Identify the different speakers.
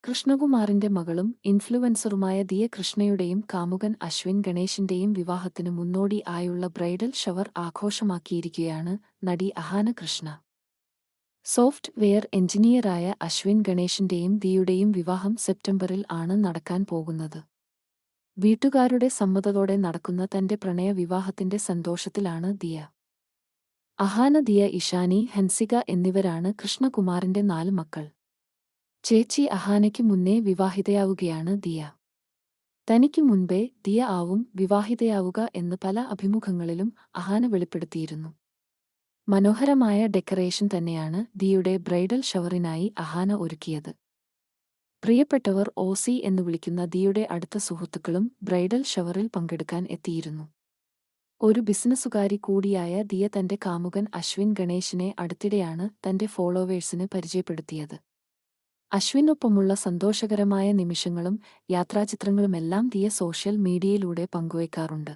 Speaker 1: കൃഷ്ണകുമാറിന്റെ മകളും ഇൻഫ്ലുവൻസറുമായ ദിയ കൃഷ്ണയുടെയും കാമുകൻ അശ്വിൻ ഗണേഷിന്റെയും വിവാഹത്തിനു മുന്നോടി ആയുള്ള ബ്രൈഡൽ ഷവർ ആഘോഷമാക്കിയിരിക്കുകയാണ് നടി അഹാന കൃഷ്ണ. സോഫ്റ്റ് വെയർ എഞ്ചിനീയറായ അശ്വിൻ ഗണേഷിന്റെയും ദിയുടെയും വിവാഹം സെപ്റ്റംബറിൽ ആണ് നടക്കാൻ പോകുന്നത്. വീട്ടുകാരുടെ സമ്മതത്തോടെ നടക്കുന്ന തന്റെ പ്രണയ വിവാഹത്തിന്റെ സന്തോഷത്തിലാണ് ദിയ. അഹാന, ദിയ, ഇഷാനി, ഹൻസിക എന്നിവരാണ് കൃഷ്ണകുമാറിന്റെ 4 മക്കൾ. ചേച്ചി അഹാനയ്ക്ക് മുന്നേ വിവാഹിതയാവുകയാണ് ദിയ. തനിക്കു മുൻപേ ദിയ ആവും വിവാഹിതയാവുക എന്ന് പല അഭിമുഖങ്ങളിലും അഹാന വെളിപ്പെടുത്തിയിരുന്നു. മനോഹരമായ ഡെക്കറേഷൻ തന്നെയാണ് ദിയുടെ ബ്രൈഡൽ ഷവറിനായി അഹാന ഒരുക്കിയത്. പ്രിയപ്പെട്ടവർ ഓസി എന്ന് വിളിക്കുന്ന ദിയുടെ അടുത്ത സുഹൃത്തുക്കളും ബ്രൈഡൽ ഷവറിൽ പങ്കെടുക്കാൻ എത്തിയിരുന്നു. ഒരു ബിസിനസ്സുകാരി കൂടിയായ ദിയ തന്റെ കാമുകൻ അശ്വിൻ ഗണേഷിനെ അടുത്തിടെയാണ് തന്റെ ഫോളോവേഴ്സിന് പരിചയപ്പെടുത്തിയത്. അശ്വിനൊപ്പമുള്ള സന്തോഷകരമായ നിമിഷങ്ങളും യാത്രാചിത്രങ്ങളുമെല്ലാം ദിയ സോഷ്യൽ മീഡിയയിലൂടെ പങ്കുവയ്ക്കാറുണ്ട്.